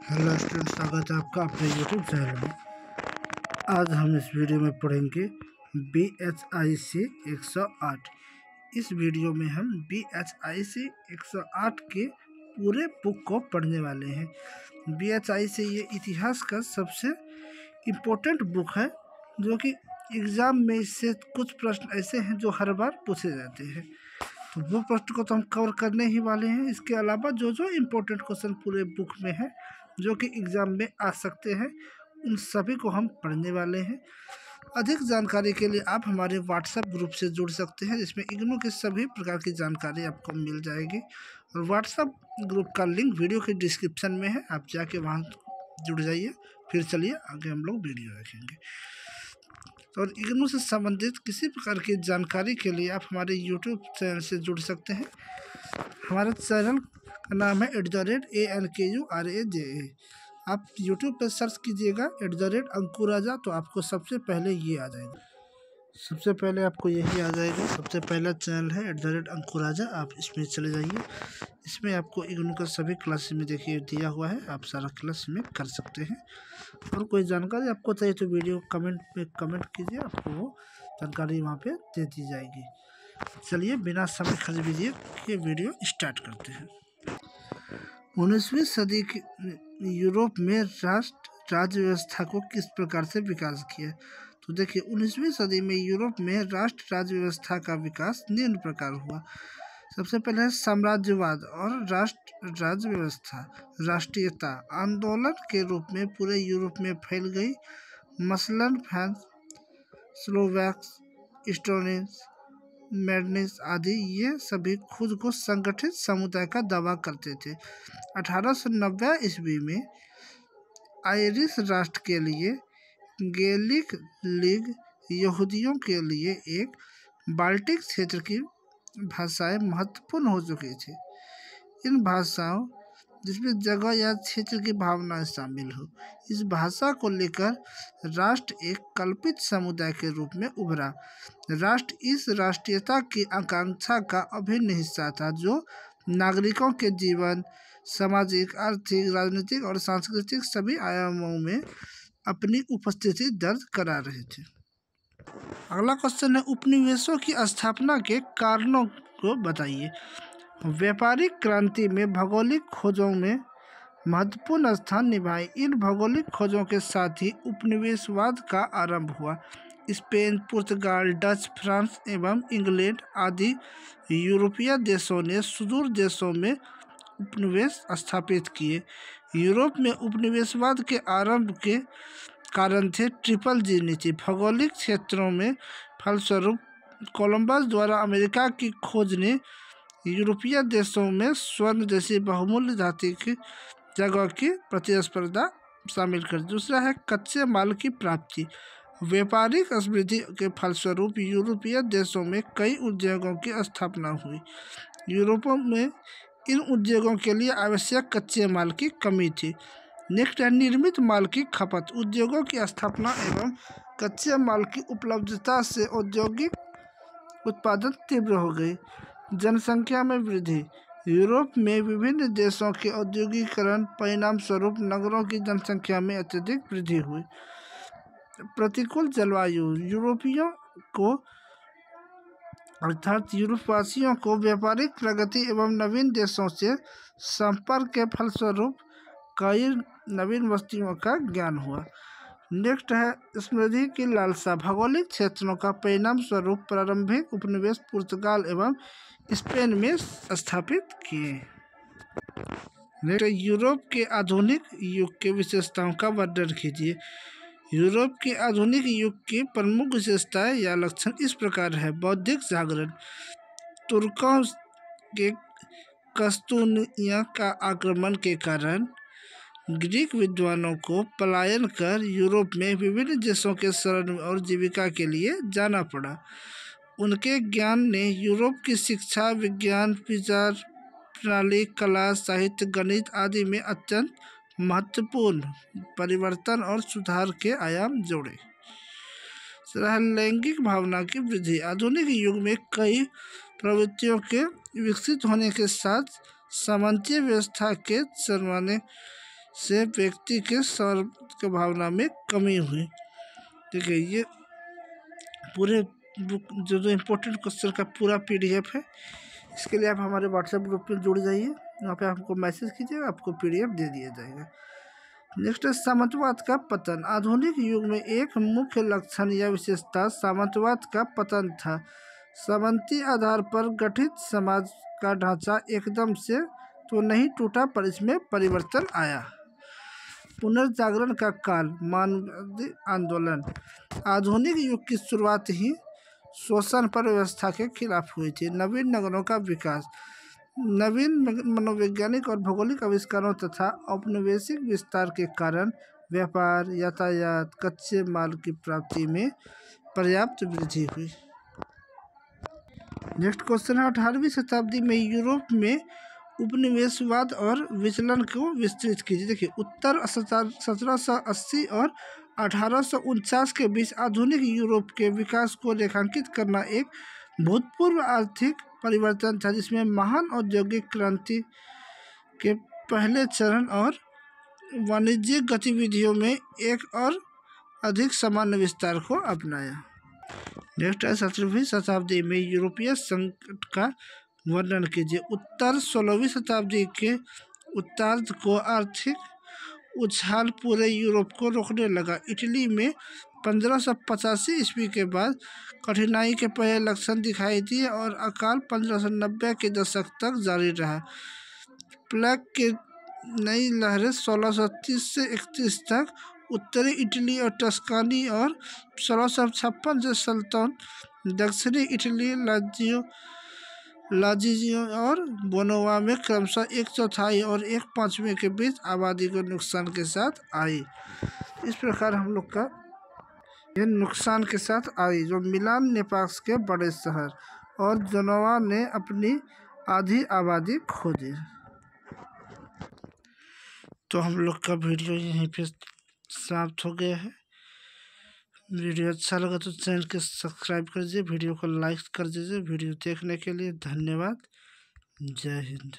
Hello student, स्वागत है आपका अपने यूट्यूब चैनल में। आज हम इस वीडियो में पढ़ेंगे BHIC 108। इस वीडियो में हम BHIC 108 के पूरे बुक को पढ़ने वाले हैं। BHIC ये इतिहास का सबसे इम्पोर्टेंट बुक है, जो कि एग्ज़ाम में इससे कुछ प्रश्न ऐसे हैं जो हर बार पूछे जाते हैं। तो वो प्रश्न को तो हम कवर करने ही वाले हैं। इसके अलावा जो जो इम्पोर्टेंट क्वेश्चन पूरे बुक में है जो कि एग्ज़ाम में आ सकते हैं, उन सभी को हम पढ़ने वाले हैं। अधिक जानकारी के लिए आप हमारे व्हाट्सएप ग्रुप से जुड़ सकते हैं, जिसमें इग्नू की सभी प्रकार की जानकारी आपको मिल जाएगी। और व्हाट्सएप ग्रुप का लिंक वीडियो के डिस्क्रिप्शन में है, आप जाके वहाँ जुड़ जाइए। फिर चलिए आगे हम लोग वीडियो देखेंगे। और इग्नू से संबंधित किसी प्रकार की जानकारी के लिए आप हमारे यूट्यूब चैनल से जुड़ सकते हैं। हमारे चैनल का नाम है @ANKURAJA। आप यूट्यूब पर सर्च कीजिएगा @अंकुराजा, तो आपको सबसे पहले ये आ जाएगा। सबसे पहले आपको यही आ जाएगा। सबसे पहला चैनल है @अंकुराजा, आप इसमें चले जाइए। इसमें आपको इग्नू का सभी क्लास में देखिए दिया हुआ है, आप सारा क्लास में कर सकते हैं। और कोई जानकारी आपको चाहिए तो वीडियो कमेंट पे कमेंट कीजिए, आपको वो जानकारी वहाँ पे दे दी जाएगी। चलिए बिना समय खर्च किए ये वीडियो स्टार्ट करते हैं। 19वीं सदी के यूरोप में राज्य व्यवस्था को किस प्रकार से विकास किया? तो देखिए, 19वीं सदी में यूरोप में राष्ट्र राज्य व्यवस्था का विकास निम्न प्रकार हुआ। सबसे पहले है साम्राज्यवाद और राष्ट्र राज्य व्यवस्था। राष्ट्रीयता आंदोलन के रूप में पूरे यूरोप में फैल गई। मसलन फ्रांस, स्लोवाक्स, इस्टोनियंस, मैडनेस आदि ये सभी खुद को संगठित समुदाय का दावा करते थे। 1890 ईस्वी में आयरिश राष्ट्र के लिए गैलिक लीग यहूदियों के लिए एक बाल्टिक क्षेत्र की भाषाएं महत्वपूर्ण हो चुकी थी। इन भाषाओं जिसमें जगह या क्षेत्र की भावना शामिल हो, इस भाषा को लेकर राष्ट्र एक कल्पित समुदाय के रूप में उभरा। राष्ट्र इस राष्ट्रीयता की आकांक्षा का अभिन्न हिस्सा था, जो नागरिकों के जीवन, सामाजिक, आर्थिक, राजनीतिक और सांस्कृतिक सभी आयामों में अपनी उपस्थिति दर्ज करा रहे थे। अगला क्वेश्चन है, उपनिवेशों की स्थापना के कारणों को बताइए। व्यापारिक क्रांति में भौगोलिक खोजों में महत्वपूर्ण स्थान निभाई। इन भौगोलिक खोजों के साथ ही उपनिवेशवाद का आरंभ हुआ। स्पेन, पुर्तगाल, डच, फ्रांस एवं इंग्लैंड आदि यूरोपीय देशों ने सुदूर देशों में उपनिवेश स्थापित किए। यूरोप में उपनिवेशवाद के आरंभ के कारण थे ट्रिपल जी नीति। भौगोलिक क्षेत्रों में फलस्वरूप कोलंबस द्वारा अमेरिका की खोज ने यूरोपीय देशों में स्वर्ण जैसी बहुमूल्य धातु की जगह की प्रतिस्पर्धा शामिल कर। दूसरा है कच्चे माल की प्राप्ति। व्यापारिक समृद्धि के फलस्वरूप यूरोपीय देशों में कई उद्योगों की स्थापना हुई। यूरोप में इन उद्योगों के लिए आवश्यक कच्चे माल की कमी थी। नेक्स्ट है निर्मित माल की खपत। उद्योगों की स्थापना एवं कच्चे माल की उपलब्धता से औद्योगिक उत्पादन तीव्र हो गई। जनसंख्या में वृद्धि। यूरोप में विभिन्न देशों के औद्योगिकरण परिणाम स्वरूप नगरों की जनसंख्या में अत्यधिक वृद्धि हुई। प्रतिकूल जलवायु। यूरोपियों को अर्थात यूरोपवासियों को व्यापारिक प्रगति एवं नवीन देशों से संपर्क के फलस्वरूप कई नवीन वस्तुओं का ज्ञान हुआ। नेक्स्ट है समृद्धि की लालसा। भौगोलिक क्षेत्रों का परिणाम स्वरूप प्रारंभिक उपनिवेश पुर्तगाल एवं स्पेन में स्थापित किए। नेक्स्ट, यूरोप के आधुनिक युग के विशेषताओं का वर्णन कीजिए। यूरोप के आधुनिक युग की प्रमुख विशेषताएं या लक्षण इस प्रकार है। बौद्धिक जागरण। तुर्कों के कस्तूनिया का आक्रमण के कारण ग्रीक विद्वानों को पलायन कर यूरोप में विभिन्न देशों के शरण और जीविका के लिए जाना पड़ा। उनके ज्ञान ने यूरोप की शिक्षा, विज्ञान, विचार प्रणाली, कला, साहित्य, गणित आदि में अत्यंत महत्वपूर्ण परिवर्तन और सुधार के आयाम जोड़े। लैंगिक भावना की वृद्धि। आधुनिक युग में कई प्रवृत्तियों के विकसित होने के साथ सामंतीय व्यवस्था के से व्यक्ति के सौर की भावना में कमी हुई। देखिए ये पूरे बुक जो इम्पोर्टेंट क्वेश्चन का पूरा PDF है। इसके लिए आप हमारे व्हाट्सएप ग्रुप में जुड़ जाइए, वहाँ पे हमको मैसेज कीजिएगा, आपको PDF दे दिया जाएगा। नेक्स्ट है सामंतवाद का पतन। आधुनिक युग में एक मुख्य लक्षण या विशेषता सामंतवाद का पतन था। सामंती आधार पर गठित समाज का ढांचा एकदम से तो नहीं टूटा, पर इसमें परिवर्तन आया। पुनर्जागरण का काल। मानवाधिकार आंदोलन। आधुनिक युग की शुरुआत ही शोषण पर व्यवस्था के खिलाफ हुई थी। नवीन नगरों का विकास। नवीन मनोवैज्ञानिक और भौगोलिक आविष्कारों तथा औपनिवेशिक विस्तार के कारण व्यापार, यातायात, कच्चे माल की प्राप्ति में पर्याप्त वृद्धि हुई। नेक्स्ट क्वेश्चन है 18वीं शताब्दी में यूरोप में उपनिवेशवाद और विचलन को विस्तृत कीजिए। देखिए उत्तर 1780 और 1849 के बीच आधुनिक यूरोप के विकास को रेखांकित करना एक भूतपूर्व आर्थिक परिवर्तन था, जिसमें महान औद्योगिक क्रांति के पहले चरण और वाणिज्यिक गतिविधियों में एक और अधिक सामान्य विस्तार को अपनाया। नेक्स्ट है 17वीं शताब्दी में यूरोपीय संकट का वर्णन कीजिए। उत्तर 16वीं शताब्दी के उत्तरार्ध को आर्थिक उछाल पूरे यूरोप को रोकने लगा। इटली में 1585 ईस्वी के बाद कठिनाई के पहले लक्षण दिखाई दिए और अकाल 1590 के दशक तक जारी रहा। प्लेग की नई लहरें 1630 से 31 तक उत्तरी इटली और टस्कानी और 1656 से सल्तन दक्षिणी इटली लाजियो और बोनोवा में क्रमशः 1/4 और 1/5 के बीच आबादी को नुकसान के साथ आई। इस प्रकार हम लोग का ये नुकसान के साथ आई, जो मिलान नेपाक्स के बड़े शहर और जोनोवा ने अपनी आधी आबादी खो दी। तो हम लोग का वीडियो यहीं पे समाप्त हो गया है। वीडियो अच्छा लगा तो चैनल को सब्सक्राइब कर दीजिए, वीडियो को लाइक कर दीजिए। वीडियो देखने के लिए धन्यवाद। जय हिंद।